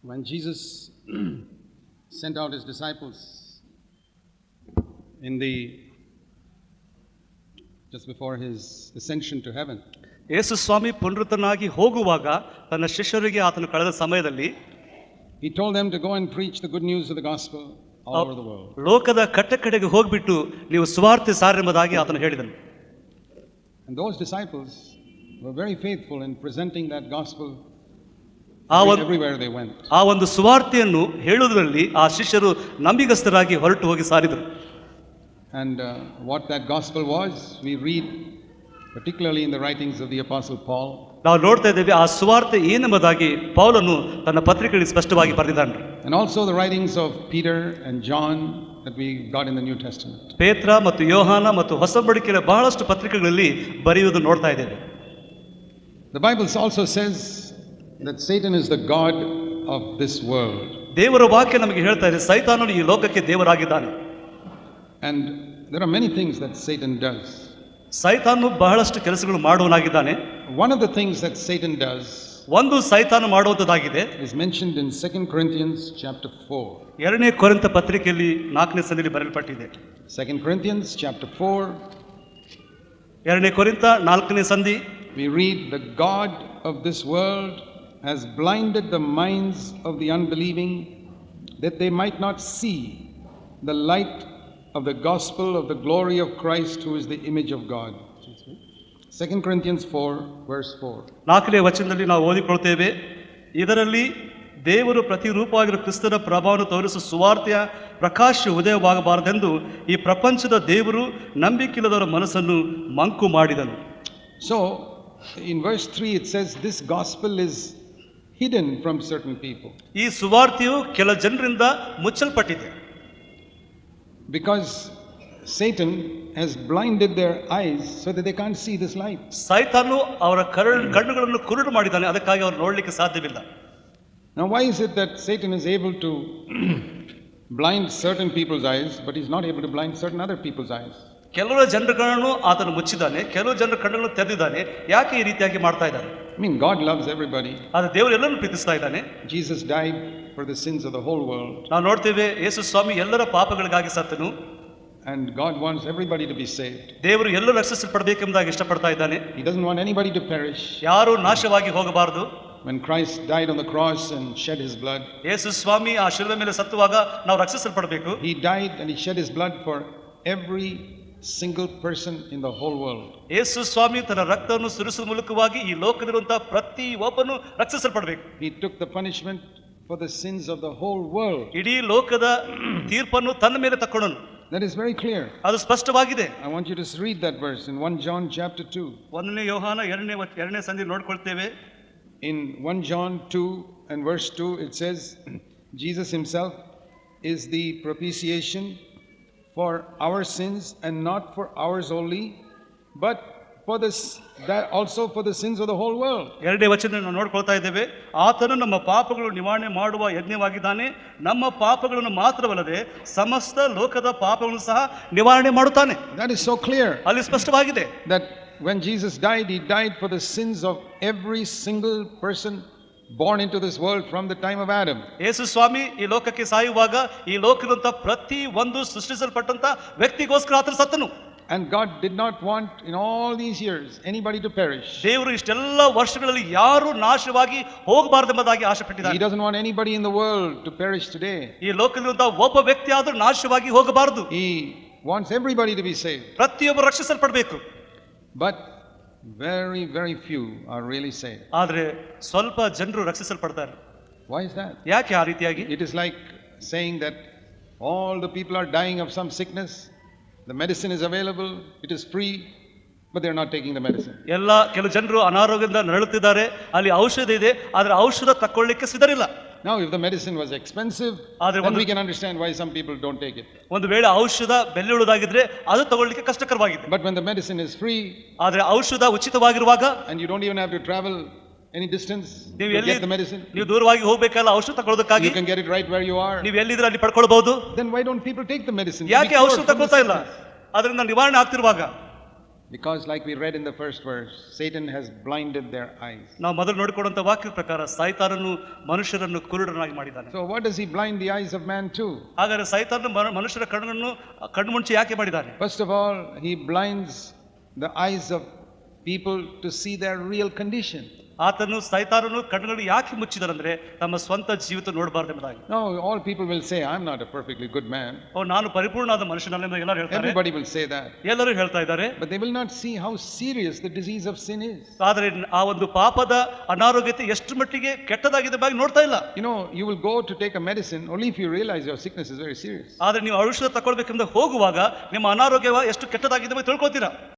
When Jesus sent out his disciples just before his ascension to heaven, ಯೇಸು ಸ್ವಾಮಿ ಪುನರುತ್ಥಾನನಾಗಿ ಹೋಗುವಾಗ ತನ್ನ ಶಿಷ್ಯರಿಗೆ ಆತನು ಕಳೆದ ಸಮಯದಲ್ಲಿ he told them to go and preach the good news of the gospel all over the world. ಲೋಕದ ಕಟ್ಟಕಡೆಗೆ ಹೋಗ್ಬಿಟ್ಟು ನೀವು ಸುವಾರ್ತೆ ಸಾರೆಂಬುದಾಗಿ ಆತನು ಹೇಳಿದನು. And those disciples were very faithful in presenting that gospel everywhere they went. ಆ ಒಂದು ಸುವಾರ್ತೆಯನ್ನು ಹೇಳುವುದರಲ್ಲಿ ಆ ಶಿಷ್ಯರು ನಂಬಿಗಸ್ತರಾಗಿ ಹೊರಟು ಹೋಗಿ ಸಾರಿದರು. And what that gospel was, we read particularly in the writings of the apostle Paul. ನಾವು ನೋಡ್ತಾ ಇದ್ದೇವೆ ಆ ಸುವಾರ್ತೆ ಏನೆಂಬುದಾಗಿ ಪೌಲನು ತನ್ನ ಪತ್ರಿಕೆಯಲ್ಲಿ ಸ್ಪಷ್ಟವಾಗಿ ಬರೆದಿದ್ದಾನೆ. And also the writings of Peter and John that we got in the New Testament. ಪೇತ್ರ ಮತ್ತು ಯೋಹಾನ ಮತ್ತು ಹೊಸ ಒಡಂಬಡಿಕೆಯ ಬಹಳಷ್ಟು ಪತ್ರಿಕೆಗಳಲ್ಲಿ ಬರೆಯುವುದು ನೋಡ್ತಾ ಇದ್ದೇವೆ. The Bible also says that Satan is the god of this world. ದೇವರ ವಾಕ್ಯ ನಮಗೆ ಹೇಳ್ತಾ ಇದೆ ಸೈತಾನನು ಈ ಲೋಕಕ್ಕೆ ದೇವರಾಗಿದ್ದಾನೆ. And there are many things that Satan does. ಸೈತಾನನು ಬಹಳಷ್ಟು ಕೆಲಸಗಳು ಮಾಡುವನಾಗಿದ್ದಾನೆ. One of the things that Satan does ಒಂದು ಸೈತಾನ ಮಾಡುವುದಾಗಿದೆ is mentioned in 2 Corinthians chapter 4. ಎರಡನೇ ಕೊರಿಂಥ ಪತ್ರಿಕೆಯಲ್ಲಿ 4ನೇ ಸಂಧಿಯಲ್ಲಿ ಬರೆಯಲ್ಪಟ್ಟಿದೆ. 2 Corinthians chapter 4. ಎರಡನೇ ಕೊರಿಂಥ 4ನೇ ಸಂಧಿ. We read, the god of this world has blinded the minds of the unbelieving that they might not see the light of the gospel of the glory of Christ who is the image of God. 2 Corinthians 4 verse 4. 4ನೇ ವಚನದಲ್ಲಿ ನಾವು ಓದಿಕೊಳ್ಳುತ್ತೇವೆ, ಇದರಲ್ಲಿ ದೇವರು ಪ್ರತಿರೂಪವಾಗಿರುವ ಕ್ರಿಸ್ತನ ಪ್ರಭಾವವನ್ನು ತೋರಿಸುವ ಸುವಾರ್ತೆಯ ಪ್ರಕಾಶ ಉದಯವಾಗಬಾರದೆಂದು ಈ ಪ್ರಪಂಚದ ದೇವರು ನಂಬಿಕೆಯಿಲ್ಲದವರ ಮನಸ್ಸನ್ನು ಮಂಕು ಮಾಡಿದನು. So in verse 3 it says this gospel is hidden from certain people. ಈ ಸುವಾರ್ತೆಯು ಕೆಲ ಜನರಿಂದ ಮುಚ್ಚಲ್ಪಟ್ಟಿದೆ. Because Satan has blinded their eyes so that they can't see this light. ಸೈತಾನನು ಅವರ ಕಣ್ಣುಗಳನ್ನು ಕುರುಡು ಮಾಡಿದ್ದಾನೆ, ಅದಕ್ಕಾಗಿ ಅವರು ನೋಡಲಿಕ್ಕೆ ಸಾಧ್ಯವಿಲ್ಲ. Now why is it that Satan is able to blind certain people's eyes but he's not able to blind certain other people's eyes? ಕೆಲವು ಜನರುಗಳನ್ನು ಆತನು ಮುಚ್ಚಿದ್ದಾನೆ, ಕೆಲವು ಜನರ ಕಣ್ಣುಗಳನ್ನು ತೆರೆದಿದ್ದಾನೆ. ಯಾಕೆ ಈ ರೀತಿಯಾಗಿ ಮಾಡ್ತಾ ಇದ್ದಾನೆ? I mean, God loves everybody. ಆದರೆ ದೇವರು ಎಲ್ಲರನ್ನು ಪ್ರೀತಿಸ್ತಾ ಇದ್ದಾನೆ. Jesus died for the sins of the whole world. ನಾವು ನೋಡ್ತೇವೆ ಯೇಸು ಸ್ವಾಮಿ ಎಲ್ಲರ ಪಾಪಗಳಿಗಾಗಿ ಸತ್ತನು. And God wants everybody to be saved. ದೇವರು ಎಲ್ಲರೂ ರಕ್ಷಿಸಲ್ಪಡಬೇಕೆಂಬುದಾಗಿ ಇಷ್ಟಪಡ್ತಾ ಇದ್ದಾನೆ. He doesn't want anybody to perish. ಯಾರು ನಾಶವಾಗಿ ಹೋಗಬಾರದು. When Christ died on the cross and shed his blood, ಯೇಸು ಸ್ವಾಮಿ ಆ ಶಿಲುಬೆ ಮೇಲೆ ಸತ್ತುವಾಗ ನಾವು ರಕ್ಷಿಸಲ್ಪಡಬೇಕು. He died and he shed his blood for every single person in the whole world. ಯೇಸು ಸ್ವಾಮಿ ತನ್ನ ರಕ್ತವನ್ನು ಸುರಿಸುವ ಮೂಲಕವಾಗಿ ಈ ಲೋಕದಲ್ಲಿರುವಂತಹ ಪ್ರತಿ ಒಬ್ಬನು ರಕ್ಷಿಸಲ್ಪಡಬೇಕು. He took the punishment for the sins of the whole world. ಇಡೀ ಲೋಕದ ತೀರ್ಪನ್ನು ತನ್ನ ಮೇಲೆ ತಕ್ಕೊಂಡನು. That is very clear. ಅದು ಸ್ಪಷ್ಟವಾಗಿದೆ. I want you to read that verse in 1 John chapter 2. 1ನೇ ಯೋಹಾನ 2ನೇ ಸಂಧಿ ನೋಡ್ಕೊಳ್ತೇವೆ. In 1 John 2 and verse 2 it says Jesus himself is the propitiation for our sins and not for ours only but for this that also for the sins of the whole world. ಎರಡನೇ ವಚನ ನಾವು ನೋಡ್ಕೊಳ್ತಾ ಇದ್ದೇವೆ, ಆತನು ನಮ್ಮ ಪಾಪಗಳನ್ನು ನಿವಾರಣೆ ಮಾಡುವ ಯಜ್ಞವಾಗಿದ್ದಾನೆ, ನಮ್ಮ ಪಾಪಗಳನ್ನು ಮಾತ್ರವಲ್ಲದೆ ಸಮಸ್ತ ಲೋಕದ ಪಾಪಗಳನ್ನು ಸಹ ನಿವಾರಣೆ ಮಾಡುತ್ತಾನೆ. That is so clear. ಅಲ್ಲಿ ಸ್ಪಷ್ಟವಾಗಿದೆ That when Jesus died, he died for the sins of every single person born into this world from the time of Adam. ಯೇಸು ಸ್ವಾಮಿ ಈ ಲೋಕಕ್ಕೆ ಸಾಯುವಾಗ ಈ ಲೋಕದಂತ ಪ್ರತಿ ಒಂದು ಸೃಷ್ಟಿಸಲ್ಪಟ್ಟಂತ ವ್ಯಕ್ತಿಗೋಸ್ಕರ ಆತನು ಸತ್ತನು. And God did not want in all these years anybody to perish. ದೇವರು ಇಷ್ಟೆಲ್ಲ ವರ್ಷಗಳಲ್ಲಿ ಯಾರು ನಾಶವಾಗಿ ಹೋಗಬಾರದೆಂಬುದಾಗಿ ಆಶೆ ಪಟ್ಟಿದ್ದಾನೆ. He doesn't want anybody in the world to perish today. ಈ ಲೋಕದಲ್ಲಿರುವಂತ ಒಬ್ಬ ವ್ಯಕ್ತಿ ಆದರೂ ನಾಶವಾಗಿ ಹೋಗಬಾರದು. He wants everybody to be saved. ಪ್ರತಿಯೊಬ್ಬರು ರಕ್ಷಿಸಲ್ಪಡಬೇಕು. But very very few are really saved. ಆದರೆ ಸ್ವಲ್ಪ ಜನರು ರಕ್ಷಿಸಲ್ಪಡ್ತಾರೆ. Why is that? ಯಾಕೆ ಆ ರೀತಿಯಾಗಿ? It is like saying that all the people are dying of some sickness, the medicine is available, it is free, but they are not taking the medicine. ಎಲ್ಲ ಕೆಲವು ಜನರು ಅನಾರೋಗ್ಯದಿಂದ ನರಳುತ್ತಿದ್ದಾರೆ, ಅಲ್ಲಿ ಔಷಧ ಇದೆ, ಆದರೆ ಔಷಧ ತಕೊಳ್ಳಿಕ್ಕೆ ಸಿದ್ಧರಿಲ್ಲ. Now if the medicine was expensive, then we can understand why some people don't take it. ಒಂದು ವೇಳೆ ಔಷಧ ಬೆಲೆಯುಳ್ಳದಾಗಿದ್ರೆ ಅದು ತಗೊಳ್ಳಿಕ್ಕೆ ಕಷ್ಟಕರವಾಗಿದೆ. But when the medicine is free, ಆದರೆ ಔಷಧ ಉಚಿತವಾಗಿರುವಾಗ, and you don't even have to travel any distance to get the medicine, ನೀವು ದೂರವಾಗಿ ಹೋಗಬೇಕಲ್ಲ ಔಷಧ ತಗೊಳ್ಳೋದಕ್ಕಾಗಿ, you can get it right where you are. ನೀವು ಎಲ್ಲಿದ್ರೆ ಅಲ್ಲಿ ಪಡ್ಕೊಳ್ಬಹುದು. Then why don't people take the medicine? ಯಾಕೆ ಔಷಧ ತಗೊಳ್ತಾ ಇಲ್ಲ? ಅದರಿಂದ ನಿವಾರಣೆ ಆಗ್ತಿರುವಾಗ. Because, like we read in the first verse, Satan has blinded their eyes. ನಾವು ಮೊದಲು ನೋಡಿಕೊಳ್ಳುವಂಥ ವಾಕ್ಯದ ಪ್ರಕಾರ ಸೈತಾನನು ಮನುಷ್ಯರನ್ನು ಕುರುಡನಾಗಿ ಮಾಡಿದ್ದಾನೆ. So, what does he blind the eyes of man to? ಹಾಗಾದರೆ ಸೈತಾನನು ಮನುಷ್ಯರ ಕಣ್ಣನ್ನು ಕಣ್ಮುಂಚಿ ಯಾಕೆ ಮಾಡಿದ್ದಾನೆ? First of all, he blinds the eyes of people to see their real condition. ಆತನು ಸೈತಾನನು ಕಣ್ಣುಗಳನ್ನು ಯಾಕೆ ಮುಚ್ಚಿದರಂದ್ರೆ ತಮ್ಮ ಸ್ವಂತ ಜೀವಿತ ನೋಡಬಾರ್ದೆಂಬುದಾಗಿ. No, all people will say, I'm not a perfectly good man. ನಾನು ಪರಿಪೂರ್ಣವಾದ ಮನುಷ್ಯನಲ್ಲ ಎಂದು ಎಲ್ಲರೂ ಹೇಳ್ತಾರೆ. Everybody will say that. ಎಲ್ಲರೂ ಹೇಳ್ತಾ ಇದ್ದಾರೆ. But they will not see how serious the disease of sin is. ಆದರೆ ಆ ಒಂದು ಪಾಪದ ಅನಾರೋಗ್ಯತೆ ಎಷ್ಟು ಮಟ್ಟಿಗೆ ಕೆಟ್ಟದಾಗಿದೆ ಬಗ್ಗೆ ನೋಡ್ತಾ ಇಲ್ಲ. You know, you will go to take a medicine only if you realize your sickness is very serious. ಆದರೆ ನೀವು ಔಷಧ ತಗೊಳ್ಬೇಕೆಂದು ಹೋಗುವಾಗ ನಿಮ್ಮ ಅನಾರೋಗ್ಯ ಎಷ್ಟು ಕೆಟ್ಟದಾಗಿದೆ ಎಂದು ತಿಳ್ಕೊತೀರಾ.